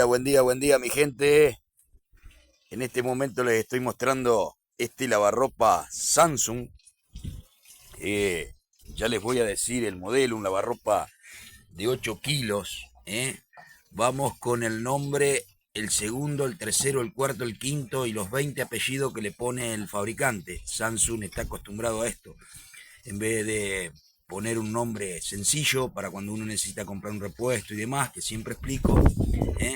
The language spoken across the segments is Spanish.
buen día, mi gente. En este momento les estoy mostrando este lavarropa Samsung. Ya les voy a decir el modelo, un lavarropa de 8 kilos. Vamos con el nombre, el segundo, el tercero, el cuarto, el quinto y los 20 apellidos que le pone el fabricante. Samsung está acostumbrado a esto. En vez de poner un nombre sencillo para cuando uno necesita comprar un repuesto y demás, que siempre explico,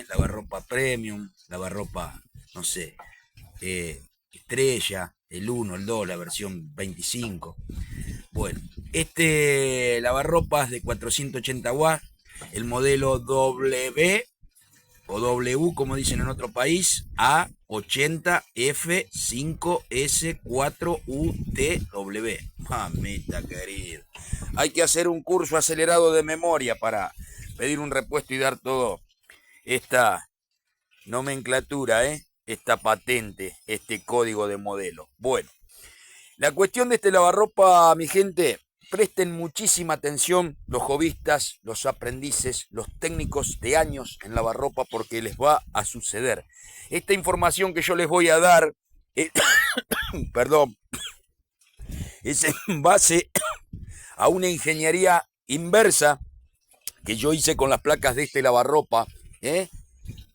lavarropa premium, lavarropa, no sé, estrella, el 1, el 2, la versión 25. Bueno, este lavarropas de 480 watts, el modelo W o W, como dicen en otro país, A80F5S4UTW. Mamita querida. Hay que hacer un curso acelerado de memoria para pedir un repuesto y dar todo esta nomenclatura, esta patente, este código de modelo. Bueno, la cuestión de este lavarropa, mi gente, presten muchísima atención los hobbyistas, los aprendices, los técnicos de años en lavarropa, porque les va a suceder. Esta información que yo les voy a dar, perdón, es en base a una ingeniería inversa que yo hice con las placas de este lavarropa,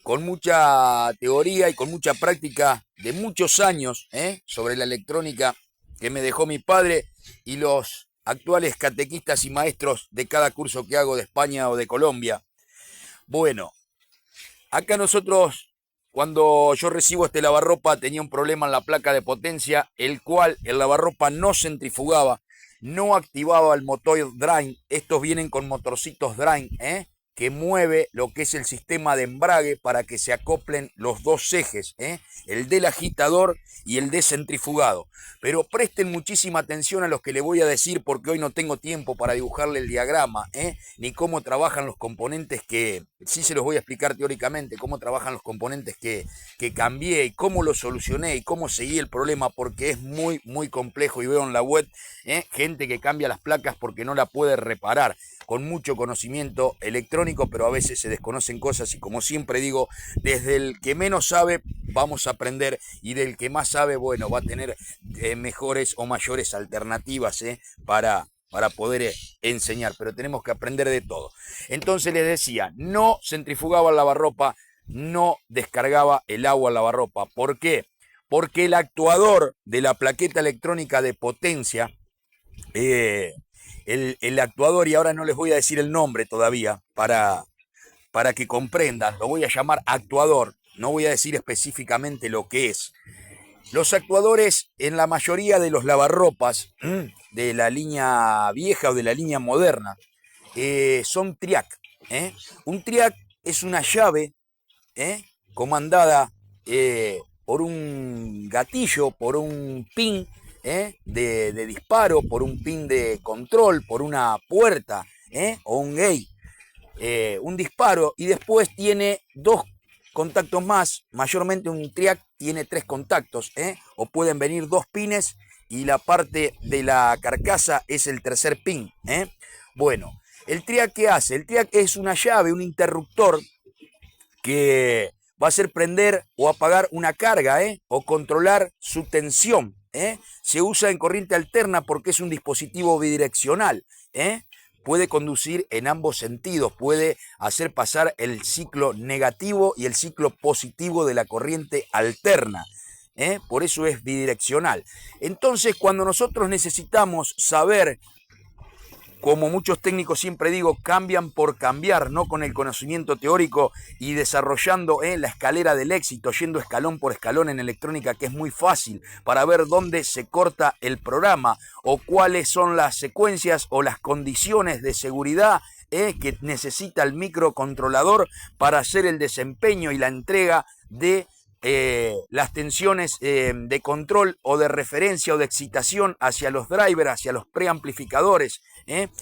con mucha teoría y con mucha práctica de muchos años sobre la electrónica que me dejó mi padre y los actuales catequistas y maestros de cada curso que hago de España o de Colombia. Bueno, acá nosotros, cuando yo recibo este lavarropa, tenía un problema en la placa de potencia, el cual el lavarropa no centrifugaba, no activaba el motor drain. Estos vienen con motorcitos drain, que mueve lo que es el sistema de embrague para que se acoplen los dos ejes, el del agitador y el de centrifugado. Pero presten muchísima atención a los que le voy a decir, porque hoy no tengo tiempo para dibujarle el diagrama, ni cómo trabajan los componentes que, sí se los voy a explicar teóricamente, cómo trabajan los componentes que cambié y cómo lo solucioné y cómo seguí el problema, porque es muy, muy complejo y veo en la web gente que cambia las placas porque no la puede reparar, con mucho conocimiento electrónico, pero a veces se desconocen cosas y, como siempre digo, desde el que menos sabe vamos a aprender y del que más sabe, bueno, va a tener mejores o mayores alternativas para poder enseñar, pero tenemos que aprender de todo. Entonces les decía, no centrifugaba el lavarropa, no descargaba el agua al lavarropa. ¿Por qué? Porque el actuador de la plaqueta electrónica de potencia, el actuador, y ahora no les voy a decir el nombre todavía para que comprendan, lo voy a llamar actuador, no voy a decir específicamente lo que es. Los actuadores en la mayoría de los lavarropas de la línea vieja o de la línea moderna son triac. Un triac es una llave comandada por un gatillo, por un pin de disparo, por un pin de control, por una puerta o un gate, un disparo, y después tiene dos contactos más. Mayormente un triac tiene 3 contactos, o pueden venir 2 pines y la parte de la carcasa es el tercer pin. Bueno, el triac, ¿qué hace? El triac es una llave, un interruptor que va a hacer prender o apagar una carga, o controlar su tensión. Se usa en corriente alterna porque es un dispositivo bidireccional. Puede conducir en ambos sentidos, puede hacer pasar el ciclo negativo y el ciclo positivo de la corriente alterna. Por eso es bidireccional. Entonces, cuando nosotros necesitamos saber, como muchos técnicos siempre digo, cambian por cambiar, no con el conocimiento teórico y desarrollando la escalera del éxito, yendo escalón por escalón en electrónica, que es muy fácil, para ver dónde se corta el programa o cuáles son las secuencias o las condiciones de seguridad que necesita el microcontrolador para hacer el desempeño y la entrega de las tensiones de control o de referencia o de excitación hacia los drivers, hacia los preamplificadores,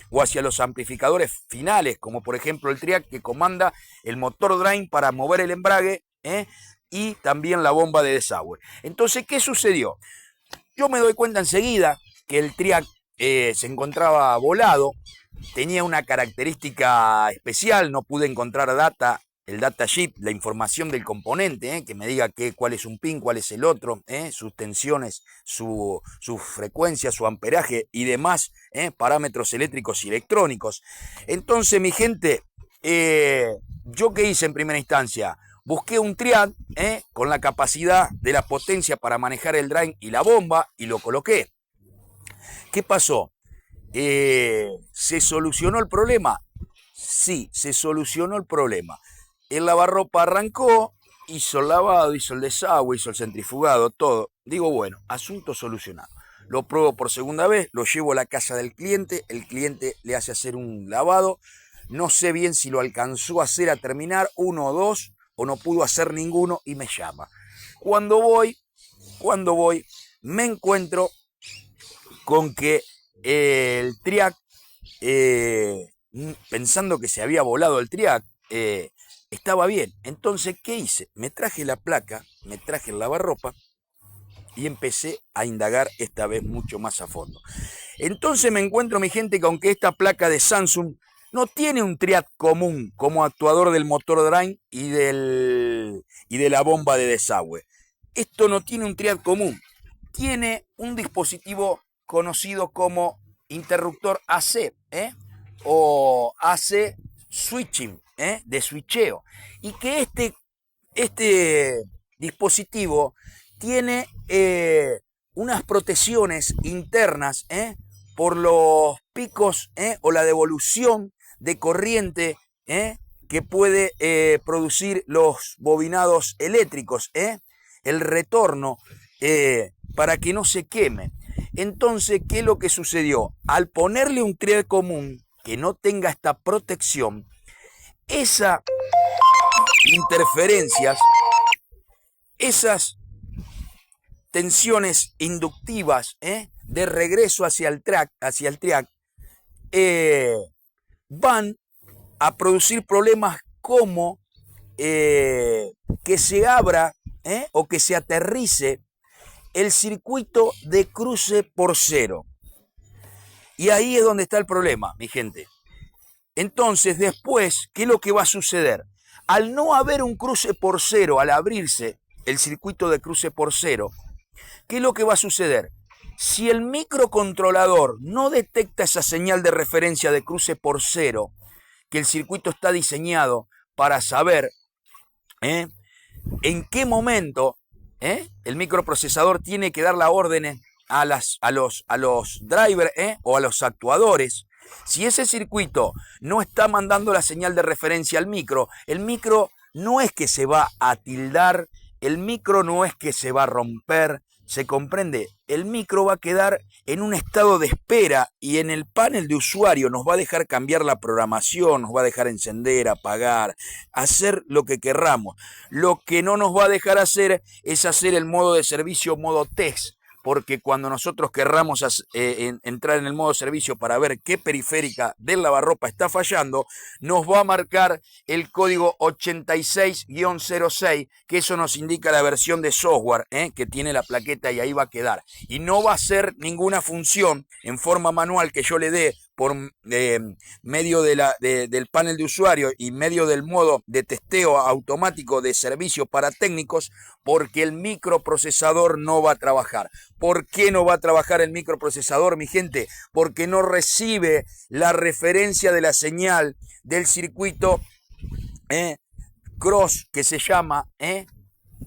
o hacia los amplificadores finales, como por ejemplo el triac, que comanda el motor drain para mover el embrague, y también la bomba de desagüe. Entonces, ¿qué sucedió? Yo me doy cuenta enseguida que el triac se encontraba volado, tenía una característica especial, no pude encontrar data el datasheet, la información del componente, que me diga cuál es un pin, cuál es el otro, sus tensiones, su frecuencia, su amperaje y demás parámetros eléctricos y electrónicos. Entonces, mi gente, ¿yo qué hice en primera instancia? Busqué un triad con la capacidad de la potencia para manejar el drain y la bomba y lo coloqué. ¿Qué pasó? ¿Se solucionó el problema? Sí, se solucionó el problema. El lavarropa arrancó, hizo el lavado, hizo el desagüe, hizo el centrifugado, todo. Digo, bueno, asunto solucionado. Lo pruebo por segunda vez, lo llevo a la casa del cliente, el cliente le hace hacer un lavado. No sé bien si lo alcanzó a hacer a terminar, 1 o 2, o no pudo hacer ninguno y me llama. Cuando voy, me encuentro con que el triac, pensando que se había volado el triac, estaba bien. Entonces, ¿qué hice? Me traje la placa, me traje el lavarropa y empecé a indagar esta vez mucho más a fondo. Entonces me encuentro, mi gente, con que esta placa de Samsung no tiene un triad común como actuador del motor drain y de la bomba de desagüe. Esto no tiene un triad común. Tiene un dispositivo conocido como interruptor AC, o AC switching, de switcheo. Y que este dispositivo tiene unas protecciones internas por los picos o la devolución de corriente que puede producir los bobinados eléctricos, el retorno para que no se queme. Entonces, ¿qué es lo que sucedió? Al ponerle un triad común que no tenga esta protección, esas interferencias, esas tensiones inductivas de regreso hacia el triac, van a producir problemas como que se abra o que se aterrice el circuito de cruce por cero. Y ahí es donde está el problema, mi gente. Entonces, después, ¿qué es lo que va a suceder? Al no haber un cruce por cero, al abrirse el circuito de cruce por cero, ¿qué es lo que va a suceder? Si el microcontrolador no detecta esa señal de referencia de cruce por cero, que el circuito está diseñado para saber en qué momento el microprocesador tiene que dar la orden a los drivers o a los actuadores. Si ese circuito no está mandando la señal de referencia al micro, el micro no es que se va a tildar, el micro no es que se va a romper, ¿se comprende? El micro va a quedar en un estado de espera y en el panel de usuario nos va a dejar cambiar la programación, nos va a dejar encender, apagar, hacer lo que querramos. Lo que no nos va a dejar hacer es hacer el modo de servicio, modo test, porque cuando nosotros querramos entrar en el modo servicio para ver qué periférica del lavarropa está fallando, nos va a marcar el código 86-06, que eso nos indica la versión de software que tiene la plaqueta y ahí va a quedar. Y no va a ser ninguna función en forma manual que yo le dé por medio del panel de usuario y medio del modo de testeo automático de servicio para técnicos, porque el microprocesador no va a trabajar. ¿Por qué no va a trabajar el microprocesador, mi gente? Porque no recibe la referencia de la señal del circuito cross, que se llama,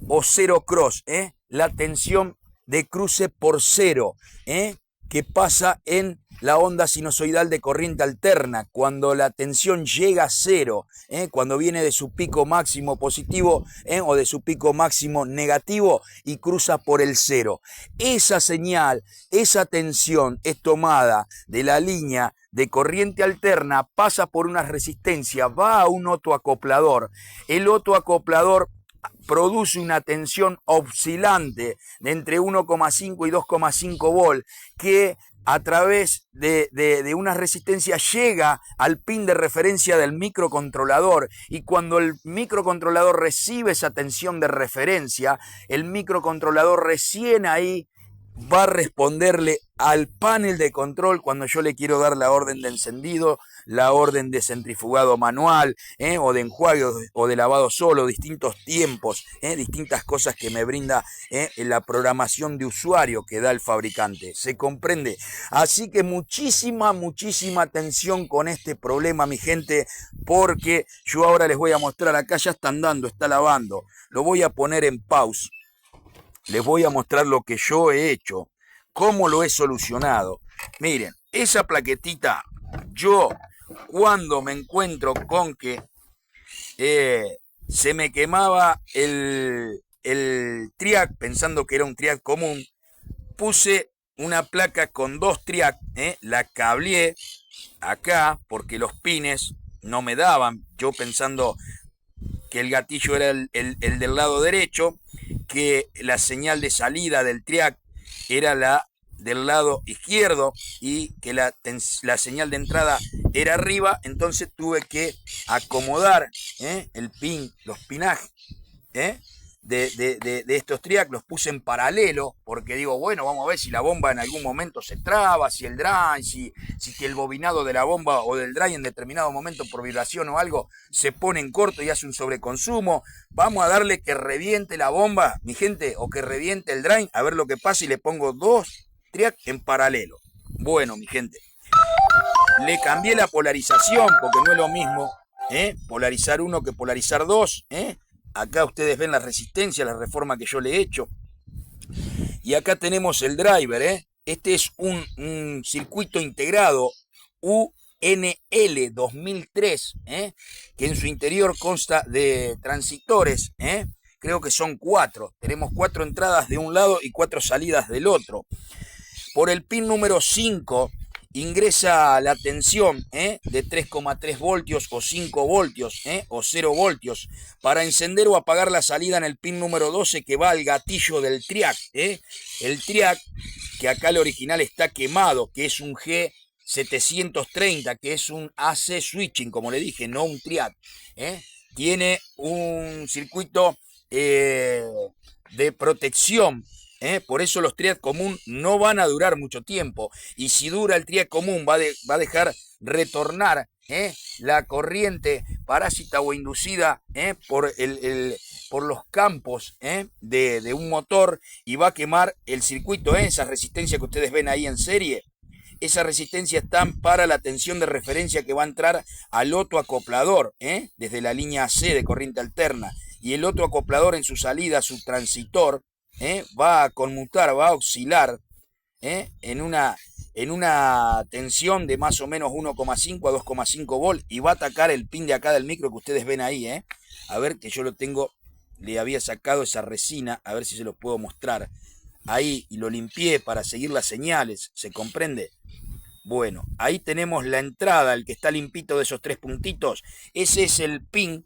o cero cross, la tensión de cruce por cero, que pasa en la onda sinusoidal de corriente alterna, cuando la tensión llega a cero, cuando viene de su pico máximo positivo o de su pico máximo negativo y cruza por el cero. Esa señal, esa tensión es tomada de la línea de corriente alterna, pasa por una resistencia, va a un autoacoplador. El autoacoplador produce una tensión oscilante de entre 1,5 y 2,5 volt que a través de una resistencia llega al pin de referencia del microcontrolador, y cuando el microcontrolador recibe esa tensión de referencia, el microcontrolador recién ahí va a responderle al panel de control cuando yo le quiero dar la orden de encendido, la orden de centrifugado manual, o de enjuague o de lavado solo, distintos tiempos, distintas cosas que me brinda la programación de usuario que da el fabricante. ¿Se comprende? Así que muchísima atención con este problema, mi gente, porque yo ahora les voy a mostrar, acá ya está andando, está lavando, lo voy a poner en pause. Les voy a mostrar lo que yo he hecho, cómo lo he solucionado. Miren, esa plaquetita, yo cuando me encuentro con que se me quemaba el triac, pensando que era un triac común, puse una placa con 2 triac, la cableé acá porque los pines no me daban, yo pensando que el gatillo era el del lado derecho, que la señal de salida del triac era la del lado izquierdo y que la señal de entrada era arriba, entonces tuve que acomodar el pin, los pinajes de estos triac, los puse en paralelo, porque digo, bueno, vamos a ver si la bomba en algún momento se traba, si el drain, si el bobinado de la bomba o del drain en determinado momento por vibración o algo se pone en corto y hace un sobreconsumo. Vamos a darle que reviente la bomba, mi gente, o que reviente el drain, a ver lo que pasa, y le pongo 2 triac en paralelo. Bueno, mi gente, le cambié la polarización porque no es lo mismo polarizar 1 que polarizar 2. Acá ustedes ven la resistencia, la reforma que yo le he hecho. Y acá tenemos el driver. Este es un circuito integrado UNL 2003, que en su interior consta de transistores. Creo que son 4. Tenemos 4 entradas de un lado y 4 salidas del otro. Por el pin número 5 ingresa la tensión de 3,3 voltios o 5 voltios o 0 voltios para encender o apagar la salida en el pin número 12 que va al gatillo del triac. El triac, que acá el original está quemado, que es un G730, que es un AC switching, como le dije, no un triac. Tiene un circuito de protección. Por eso los triac común no van a durar mucho tiempo, y si dura el triac común va a dejar retornar la corriente parásita o inducida por los campos de un motor, y va a quemar el circuito. Esa resistencia que ustedes ven ahí en serie, esa resistencia está para la tensión de referencia que va a entrar al otro acoplador desde la línea C de corriente alterna, y el otro acoplador en su salida, su transitor, va a conmutar, va a oscilar en una tensión de más o menos 1,5 a 2,5 volt, y va a atacar el pin de acá del micro que ustedes ven ahí. A ver, que yo lo tengo, le había sacado esa resina, a ver si se lo puedo mostrar ahí, y lo limpié para seguir las señales. ¿Se comprende? Bueno, ahí tenemos la entrada, el que está limpito de esos 3 puntitos. Ese es el pin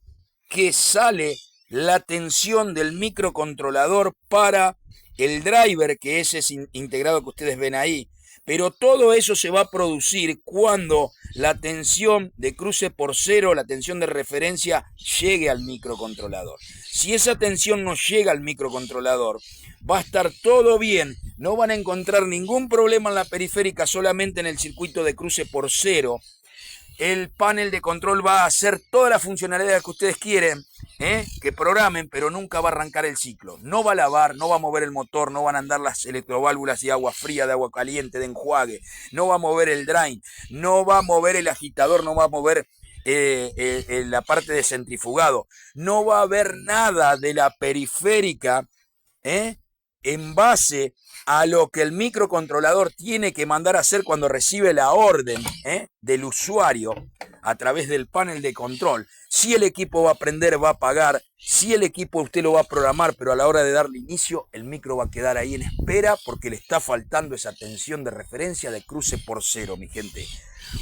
que sale la tensión del microcontrolador para el driver, que ese es integrado que ustedes ven ahí. Pero todo eso se va a producir cuando la tensión de cruce por cero, la tensión de referencia, llegue al microcontrolador. Si esa tensión no llega al microcontrolador, va a estar todo bien, no van a encontrar ningún problema en la periférica, solamente en el circuito de cruce por cero. El panel de control va a hacer toda la funcionalidad que ustedes quieren, que programen, pero nunca va a arrancar el ciclo. No va a lavar, no va a mover el motor, no van a andar las electroválvulas de agua fría, de agua caliente, de enjuague, no va a mover el drain, no va a mover el agitador, no va a mover la parte de centrifugado, no va a haber nada de la periférica en base a lo que el microcontrolador tiene que mandar a hacer cuando recibe la orden del usuario a través del panel de control. Si el equipo va a prender, va a apagar, si el equipo usted lo va a programar, pero a la hora de darle inicio, el micro va a quedar ahí en espera porque le está faltando esa tensión de referencia de cruce por cero, mi gente.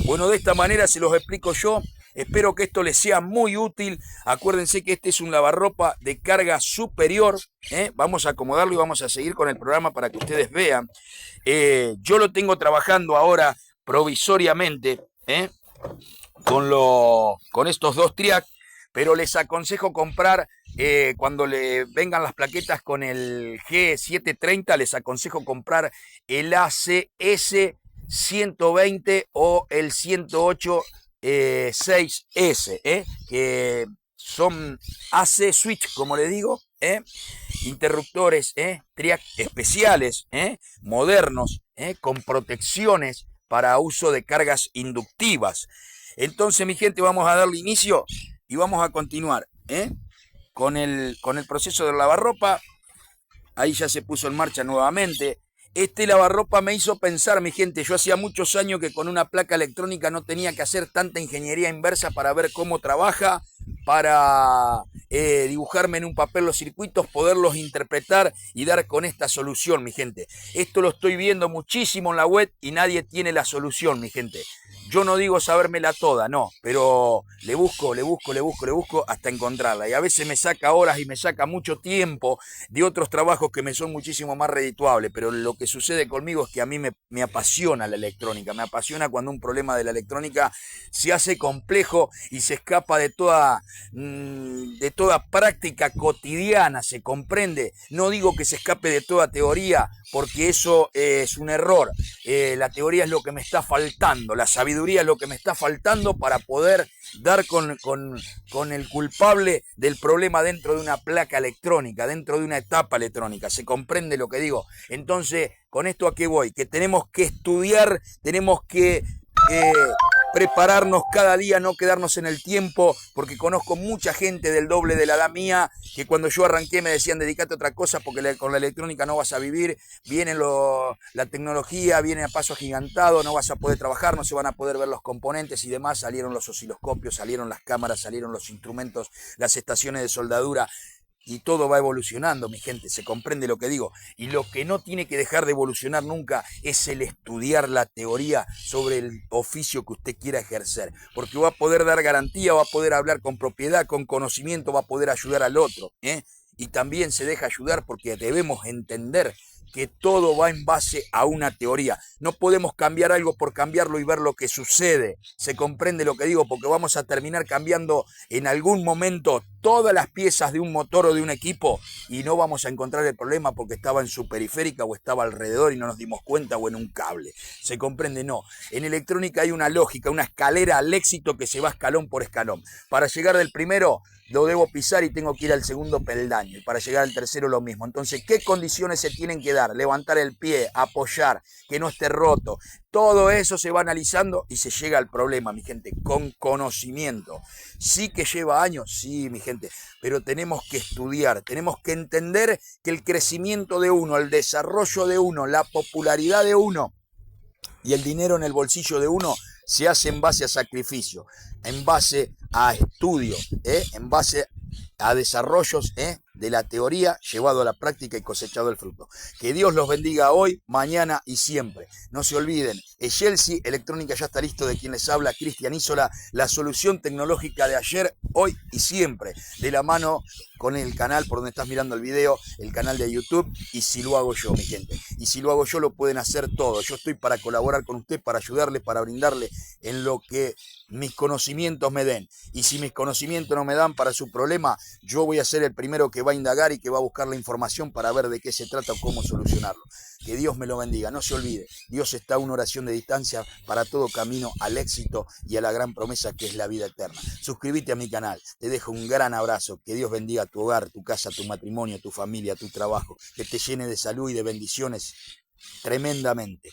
Bueno, de esta manera se los explico yo. Espero que esto les sea muy útil. Acuérdense que este es un lavarropa de carga superior. Vamos a acomodarlo y vamos a seguir con el programa para que ustedes vean. Yo lo tengo trabajando ahora provisoriamente con estos 2 triac, pero les aconsejo comprar, cuando le vengan las plaquetas con el G730, les aconsejo comprar el ACS 120 o el 108 6S, que son AC switch, como le digo, interruptores triac especiales, modernos, con protecciones para uso de cargas inductivas. Entonces, mi gente, vamos a darle inicio y vamos a continuar con el proceso del lavarropa. Ahí ya se puso en marcha nuevamente. Este lavarropa me hizo pensar, mi gente, yo hacía muchos años que con una placa electrónica no tenía que hacer tanta ingeniería inversa para ver cómo trabaja, para dibujarme en un papel los circuitos, poderlos interpretar y dar con esta solución, mi gente. Esto lo estoy viendo muchísimo en la web y nadie tiene la solución, mi gente. Yo no digo sabérmela toda, no, pero le busco hasta encontrarla. Y a veces me saca horas y me saca mucho tiempo de otros trabajos que me son muchísimo más redituables. Pero lo que sucede conmigo es que a mí me apasiona la electrónica. Me apasiona cuando un problema de la electrónica se hace complejo y se escapa de toda práctica cotidiana, se comprende. No digo que se escape de toda teoría, porque eso es un error. La teoría es lo que me está faltando, la sabiduría es lo que me está faltando para poder dar con el culpable del problema dentro de una placa electrónica, dentro de una etapa electrónica. ¿Se comprende lo que digo? Entonces, ¿con esto a qué voy? Que tenemos que estudiar, tenemos que prepararnos cada día, no quedarnos en el tiempo, porque conozco mucha gente del doble de la edad mía que cuando yo arranqué me decían dedicate a otra cosa porque con la electrónica no vas a vivir, viene la tecnología, viene a paso agigantado, no vas a poder trabajar, no se van a poder ver los componentes y demás. Salieron los osciloscopios, salieron las cámaras, salieron los instrumentos, las estaciones de soldadura. Y todo va evolucionando, mi gente, se comprende lo que digo. Y lo que no tiene que dejar de evolucionar nunca es el estudiar la teoría sobre el oficio que usted quiera ejercer. Porque va a poder dar garantía, va a poder hablar con propiedad, con conocimiento, va a poder ayudar al otro. Y también se deja ayudar porque debemos entender que todo va en base a una teoría. No podemos cambiar algo por cambiarlo y ver lo que sucede. Se comprende lo que digo, porque vamos a terminar cambiando en algún momento todas las piezas de un motor o de un equipo y no vamos a encontrar el problema porque estaba en su periférica o estaba alrededor y no nos dimos cuenta, o en un cable. Se comprende, no. En electrónica hay una lógica, una escalera al éxito que se va escalón por escalón. Para llegar del primero lo debo pisar y tengo que ir al segundo peldaño, y para llegar al tercero lo mismo. Entonces, ¿qué condiciones se tienen que dar? Levantar el pie, apoyar, que no esté roto. Todo eso se va analizando y se llega al problema, mi gente, con conocimiento. Sí que lleva años, sí, mi gente, pero tenemos que estudiar, tenemos que entender que el crecimiento de uno, el desarrollo de uno, la popularidad de uno y el dinero en el bolsillo de uno se hace en base a sacrificio, en base a estudio, en base a desarrollos de la teoría llevado a la práctica y cosechado el fruto. Que Dios los bendiga hoy, mañana y siempre. No se olviden, Chelsea Electrónica ya está listo, de quien les habla, Cristian Isola, la solución tecnológica de ayer, hoy y siempre, de la mano con el canal por donde estás mirando el video, el canal de YouTube, y si lo hago yo, mi gente. Y si lo hago yo, lo pueden hacer todos. Yo estoy para colaborar con usted, para ayudarle, para brindarle en lo que mis conocimientos me den. Y si mis conocimientos no me dan para su problema, yo voy a ser el primero que va a indagar y que va a buscar la información para ver de qué se trata o cómo solucionarlo. Que Dios me lo bendiga. No se olvide, Dios está a una oración de distancia para todo camino al éxito y a la gran promesa que es la vida eterna. Suscríbete a mi canal. Te dejo un gran abrazo. Que Dios bendiga tu hogar, tu casa, tu matrimonio, tu familia, tu trabajo. Que te llene de salud y de bendiciones tremendamente.